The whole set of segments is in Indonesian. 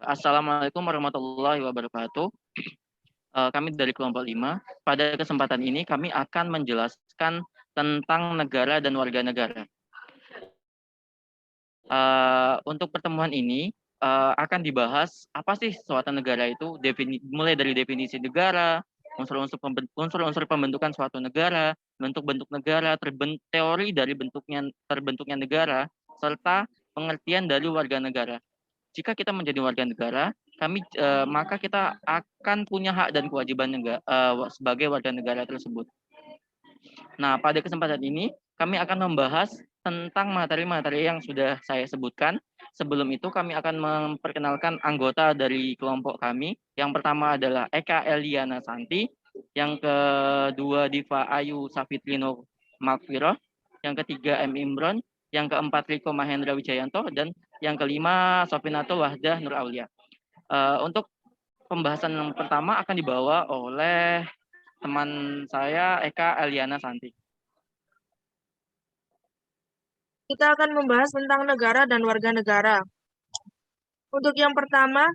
Assalamualaikum warahmatullahi wabarakatuh. Kami dari kelompok 5. Pada kesempatan ini kami akan menjelaskan tentang negara dan warga negara. Untuk pertemuan ini akan dibahas apa sih suatu negara itu, mulai dari definisi negara, unsur-unsur pembentukan suatu negara, bentuk-bentuk negara, teori dari terbentuknya negara, serta pengertian dari warga negara. Jika kita menjadi warga negara, maka kita akan punya hak dan kewajiban sebagai warga negara tersebut. Nah, pada kesempatan ini kami akan membahas tentang materi-materi yang sudah saya sebutkan. Sebelum itu kami akan memperkenalkan anggota dari kelompok kami. Yang pertama adalah Eka Eliana Santi, yang kedua Diva Ayu Safitrino Makfiroh, yang ketiga M. Imron, yang keempat Riko Mahendra Wijayanto, dan yang kelima Sofinato Wahdah Nur Aulia. Untuk pembahasan yang pertama akan dibawa oleh teman saya Eka Eliana Santi. Kita akan membahas tentang negara dan warga negara. Untuk yang pertama,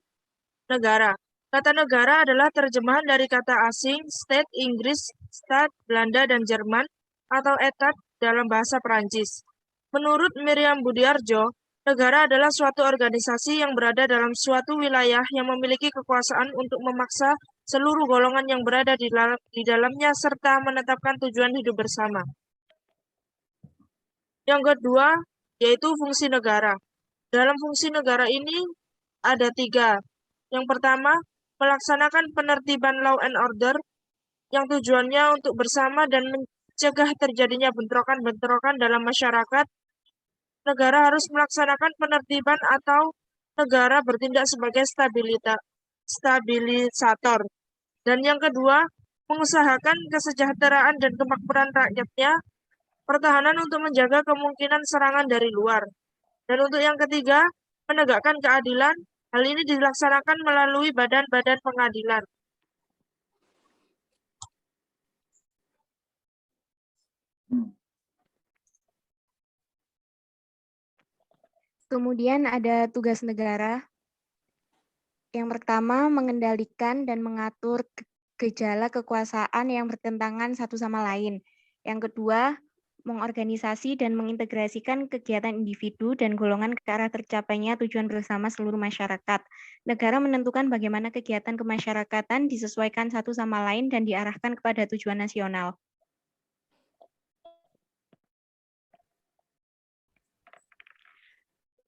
negara. Kata negara adalah terjemahan dari kata asing state Inggris, Staat Belanda, dan Jerman, atau Etat dalam bahasa Perancis. Menurut Miriam Budiarjo, negara adalah suatu organisasi yang berada dalam suatu wilayah yang memiliki kekuasaan untuk memaksa seluruh golongan yang berada di dalamnya serta menetapkan tujuan hidup bersama. Yang kedua, yaitu fungsi negara. Dalam fungsi negara ini ada 3. Yang pertama, melaksanakan penertiban law and order yang tujuannya untuk bersama dan mencegah terjadinya bentrokan-bentrokan dalam masyarakat. Negara harus melaksanakan penertiban atau negara bertindak sebagai stabilisator. Dan yang kedua, mengusahakan kesejahteraan dan kemakmuran rakyatnya, pertahanan untuk menjaga kemungkinan serangan dari luar. Dan untuk yang ketiga, menegakkan keadilan. Hal ini dilaksanakan melalui badan-badan pengadilan. Kemudian ada tugas negara. Yang pertama, mengendalikan dan mengatur gejala kekuasaan yang bertentangan satu sama lain. Yang kedua, mengorganisasi dan mengintegrasikan kegiatan individu dan golongan ke arah tercapainya tujuan bersama seluruh masyarakat. Negara menentukan bagaimana kegiatan kemasyarakatan disesuaikan satu sama lain dan diarahkan kepada tujuan nasional.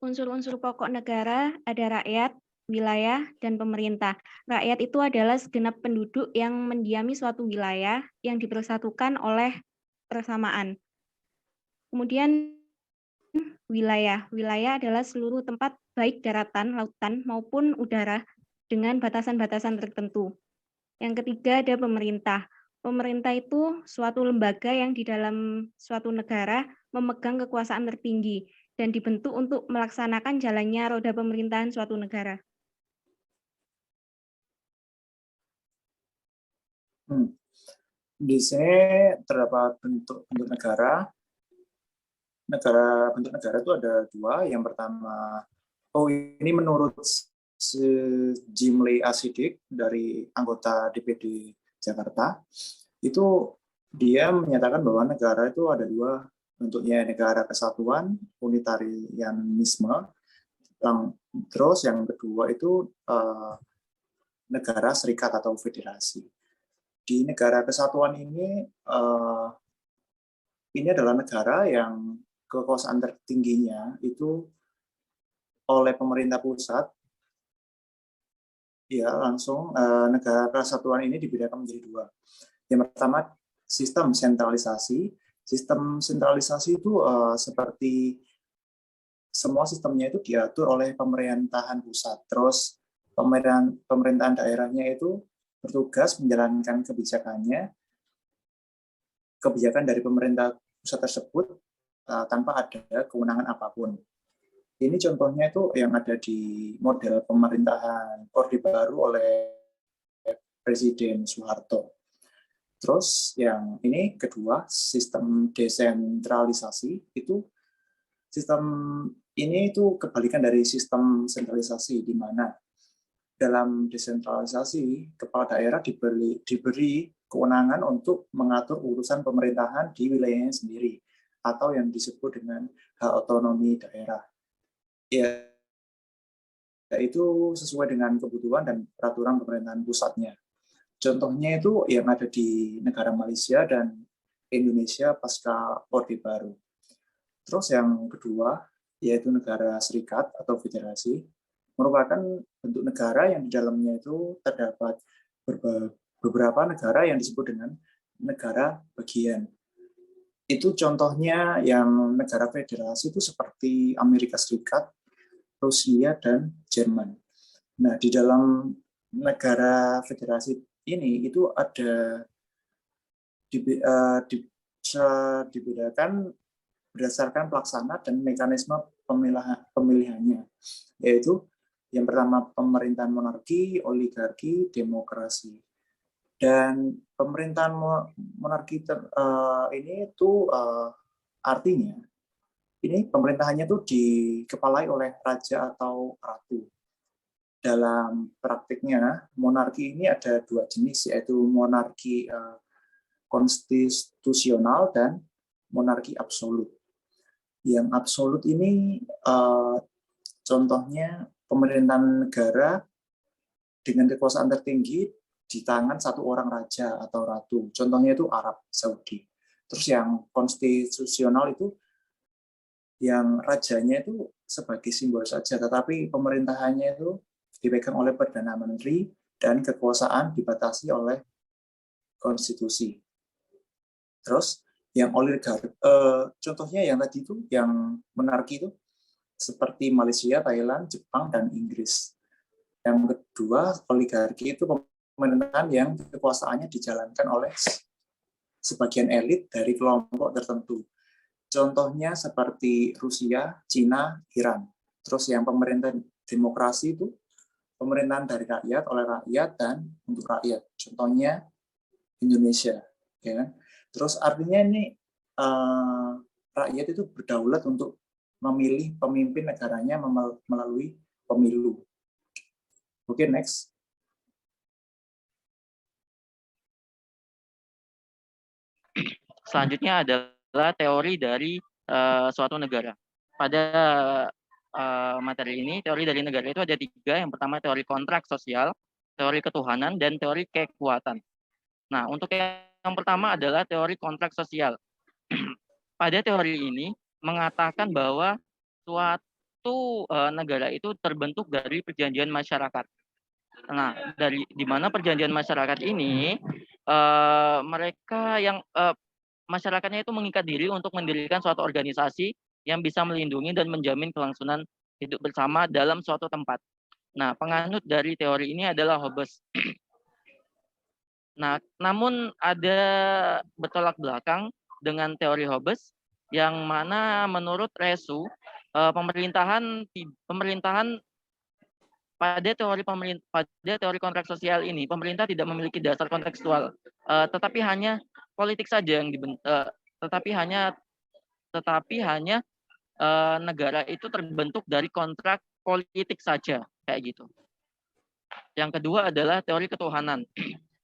Unsur-unsur pokok negara ada rakyat, wilayah, dan pemerintah. Rakyat itu adalah segenap penduduk yang mendiami suatu wilayah yang dipersatukan oleh persamaan. Kemudian wilayah. Wilayah adalah seluruh tempat baik daratan, lautan, maupun udara dengan batasan-batasan tertentu. Yang ketiga ada pemerintah. Pemerintah itu suatu lembaga yang di dalam suatu negara memegang kekuasaan tertinggi dan dibentuk untuk melaksanakan jalannya roda pemerintahan suatu negara. Di sini terdapat bentuk-bentuk negara. Bentuk negara itu ada 2. Yang pertama, ini menurut Jimli Asidik dari anggota DPD Jakarta, itu dia menyatakan bahwa negara itu ada 2 bentuknya, negara kesatuan, unitarianisme, terus yang kedua itu negara serikat atau federasi. Di negara kesatuan ini adalah negara yang kekuasaan tertingginya itu oleh pemerintah pusat. Ya, langsung negara kesatuan ini dibedakan menjadi 2. Yang pertama, sistem sentralisasi. Sistem sentralisasi itu seperti semua sistemnya itu diatur oleh pemerintahan pusat. Terus pemerintahan daerahnya itu bertugas menjalankan kebijakan dari pemerintah pusat tersebut tanpa ada kewenangan apapun. Ini contohnya itu yang ada di model pemerintahan Orde Baru oleh Presiden Soeharto. Terus yang ini kedua, sistem desentralisasi. Itu sistem ini itu kebalikan dari sistem sentralisasi, di mana dalam desentralisasi, kepala daerah diberi kewenangan untuk mengatur urusan pemerintahan di wilayahnya sendiri, atau yang disebut dengan hak otonomi daerah. Yaitu sesuai dengan kebutuhan dan peraturan pemerintahan pusatnya. Contohnya itu yang ada di negara Malaysia dan Indonesia pasca Orde Baru. Terus yang kedua, yaitu negara serikat atau federasi, merupakan bentuk negara yang di dalamnya itu terdapat beberapa negara yang disebut dengan negara bagian. Itu contohnya yang negara federasi itu seperti Amerika Serikat, Rusia, dan Jerman. Nah, di dalam negara federasi ini itu ada bisa dibedakan berdasarkan pelaksana dan mekanisme pemilihannya, yaitu yang pertama pemerintahan monarki, oligarki, demokrasi. Dan pemerintahan monarki ini itu artinya ini pemerintahannya itu dikepalai oleh raja atau ratu. Dalam praktiknya monarki ini ada dua jenis, yaitu monarki konstitusional dan monarki absolut. Yang absolut ini contohnya pemerintahan negara dengan kekuasaan tertinggi di tangan satu orang raja atau ratu. Contohnya itu Arab Saudi. Terus yang konstitusional itu yang rajanya itu sebagai simbol saja, tetapi pemerintahannya itu dipegang oleh Perdana Menteri dan kekuasaan dibatasi oleh konstitusi. Terus yang oligarki, contohnya yang tadi itu, yang monarki itu seperti Malaysia, Thailand, Jepang, dan Inggris. Yang kedua, oligarki itu pemerintahan yang kekuasaannya dijalankan oleh sebagian elit dari kelompok tertentu. Contohnya seperti Rusia, Cina, Iran. Terus yang pemerintahan demokrasi itu pemerintahan dari rakyat, oleh rakyat, dan untuk rakyat. Contohnya Indonesia. Ya kan? Terus artinya ini rakyat itu berdaulat untuk memilih pemimpin negaranya melalui pemilu. Oke, next. Selanjutnya adalah teori dari suatu negara. Pada materi ini, teori dari negara itu ada 3. Yang pertama teori kontrak sosial, teori ketuhanan, dan teori kekuatan. Nah, untuk yang pertama adalah teori kontrak sosial. Pada teori ini mengatakan bahwa suatu negara itu terbentuk dari perjanjian masyarakat. Nah, di mana perjanjian masyarakat ini mereka yang masyarakatnya itu mengikat diri untuk mendirikan suatu organisasi yang bisa melindungi dan menjamin kelangsungan hidup bersama dalam suatu tempat. Nah, penganut dari teori ini adalah Hobbes. Nah, namun ada bertolak belakang dengan teori Hobbes, yang mana menurut Resu pemerintahan pada teori kontrak sosial ini pemerintah tidak memiliki dasar kontekstual, tetapi hanya politik saja yang tetapi hanya negara itu terbentuk dari kontrak politik saja, kayak gitu. Yang kedua adalah teori ketuhanan.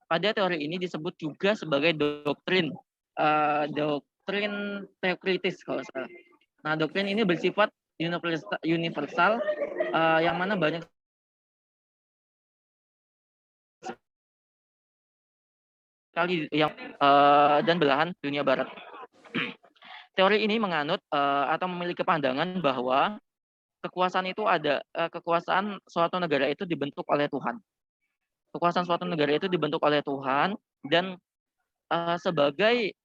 Pada teori ini disebut juga sebagai doktrin teokritis kalau salah. Nah, doktrin ini bersifat universal yang mana banyak sekali yang dan belahan dunia barat. Teori ini menganut atau memiliki pandangan bahwa kekuasaan suatu negara itu dibentuk oleh Tuhan. Kekuasaan suatu negara itu dibentuk oleh Tuhan, dan sebagai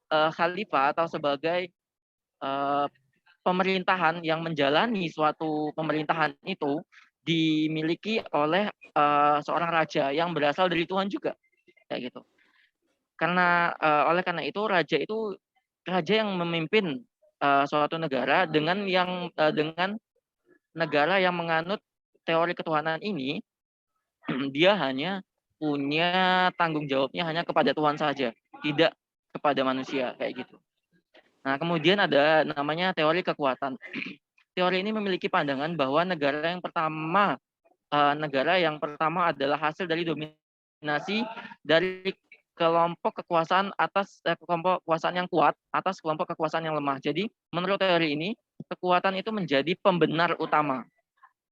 khalifah atau sebagai pemerintahan yang menjalani suatu pemerintahan itu dimiliki oleh seorang raja yang berasal dari Tuhan juga, kayak gitu. Oleh karena itu raja yang memimpin suatu negara dengan negara yang menganut teori ketuhanan ini, dia hanya punya tanggung jawabnya hanya kepada Tuhan saja, tidak kepada manusia, kayak gitu. Nah, kemudian ada namanya teori kekuatan. Teori ini memiliki pandangan bahwa negara yang pertama negara yang pertama adalah hasil dari dominasi dari kelompok kekuasaan kelompok kekuasaan yang kuat atas kelompok kekuasaan yang lemah. Jadi menurut teori ini kekuatan itu menjadi pembenar utama.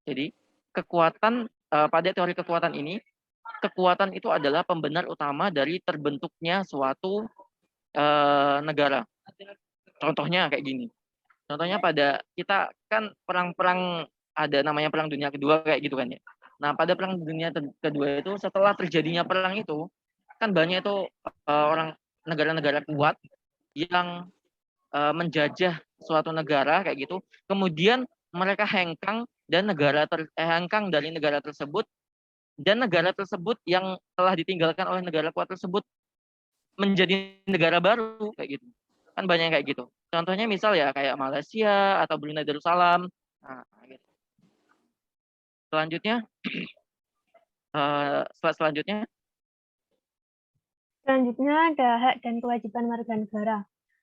Jadi kekuatan pada teori kekuatan ini, kekuatan itu adalah pembenar utama dari terbentuknya suatu negara. Contohnya kayak gini. Contohnya pada kita kan perang-perang ada namanya Perang Dunia Kedua kayak gitu kan ya. Nah, pada Perang Dunia Kedua itu setelah terjadinya perang itu kan banyak itu orang negara-negara kuat yang menjajah suatu negara kayak gitu. Kemudian mereka hengkang dan hengkang dari negara tersebut, dan negara tersebut yang telah ditinggalkan oleh negara kuat tersebut menjadi negara baru kayak gitu. Kan banyak kayak gitu. Contohnya misal ya kayak Malaysia atau Brunei Darussalam. Nah, gitu. Selanjutnya selanjutnya ada hak dan kewajiban warga negara.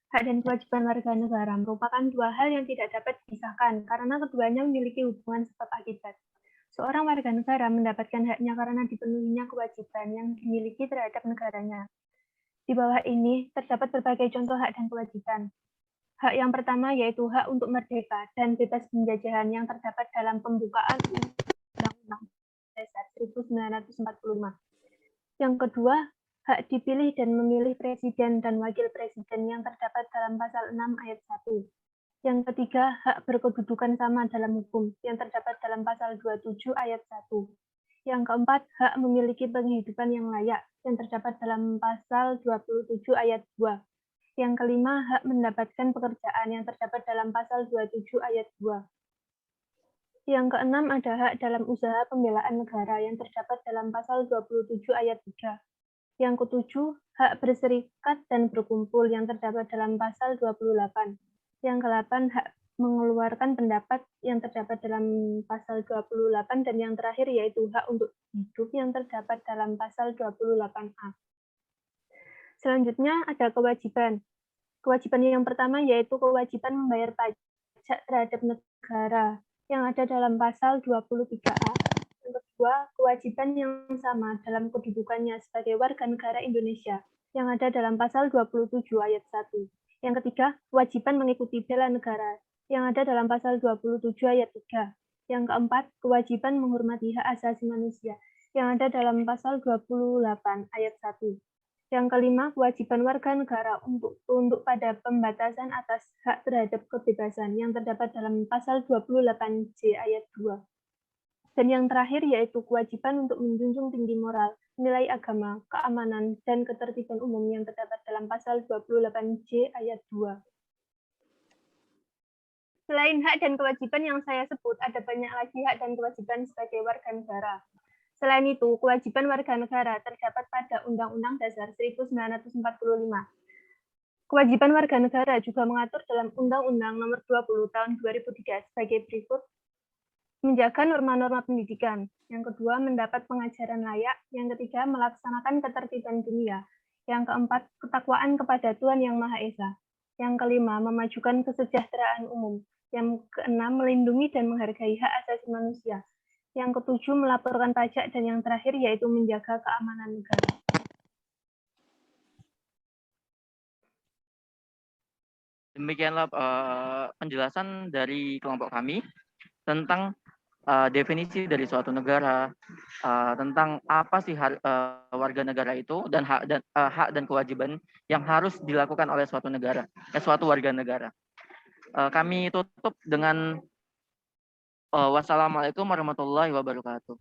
Hak dan kewajiban warga negara merupakan dua hal yang tidak dapat dipisahkan karena keduanya memiliki hubungan sebab akibat. Seorang warga negara mendapatkan haknya karena dipenuhinya kewajiban yang dimiliki terhadap negaranya. Di bawah ini terdapat berbagai contoh hak dan kewajiban. Hak yang pertama yaitu hak untuk merdeka dan bebas penjajahan yang terdapat dalam pembukaan Undang-Undang Dasar 1945. Yang kedua, hak dipilih dan memilih presiden dan wakil presiden yang terdapat dalam pasal 6 ayat 1. Yang ketiga, hak berkedudukan sama dalam hukum yang terdapat dalam pasal 27 ayat 1. Yang keempat, hak memiliki penghidupan yang layak yang terdapat dalam pasal 27 ayat 2. Yang kelima, hak mendapatkan pekerjaan yang terdapat dalam pasal 27 ayat 2. Yang keenam ada hak dalam usaha pembelaan negara yang terdapat dalam pasal 27 ayat 3. Yang ketujuh, hak berserikat dan berkumpul yang terdapat dalam pasal 28. Yang ke-8, hak mengeluarkan pendapat yang terdapat dalam pasal 28, dan yang terakhir yaitu hak untuk hidup yang terdapat dalam pasal 28A. Selanjutnya ada kewajiban. Kewajiban yang pertama yaitu kewajiban membayar pajak terhadap negara yang ada dalam pasal 23A. Yang kedua, kewajiban yang sama dalam kedudukannya sebagai warga negara Indonesia yang ada dalam pasal 27 ayat 1. Yang ketiga, kewajiban mengikuti bela negara yang ada dalam pasal 27 ayat 3. Yang keempat, kewajiban menghormati hak asasi manusia yang ada dalam pasal 28 ayat 1. Yang kelima, kewajiban warga negara untuk tunduk pada pembatasan atas hak terhadap kebebasan yang terdapat dalam pasal 28J ayat 2. Dan yang terakhir yaitu kewajiban untuk menjunjung tinggi moral, nilai agama, keamanan, dan ketertiban umum yang terdapat dalam pasal 28J ayat 2. Selain hak dan kewajiban yang saya sebut, ada banyak lagi hak dan kewajiban sebagai warga negara. Selain itu, kewajiban warga negara terdapat pada Undang-Undang Dasar 1945. Kewajiban warga negara juga mengatur dalam Undang-Undang Nomor 20 Tahun 2003 sebagai berikut: menjaga norma-norma pendidikan. Yang kedua, mendapat pengajaran layak. Yang ketiga, melaksanakan ketertiban dunia. Yang keempat, ketakwaan kepada Tuhan Yang Maha Esa. Yang kelima, memajukan kesejahteraan umum. Yang keenam, melindungi dan menghargai hak asasi manusia. Yang ketujuh, melaporkan pajak, dan yang terakhir yaitu menjaga keamanan negara. Demikianlah penjelasan dari kelompok kami tentang definisi dari suatu negara, tentang apa sih warga negara itu, dan hak dan kewajiban yang harus dilakukan oleh suatu negara, suatu warga negara. Kami tutup dengan wassalamualaikum warahmatullahi wabarakatuh.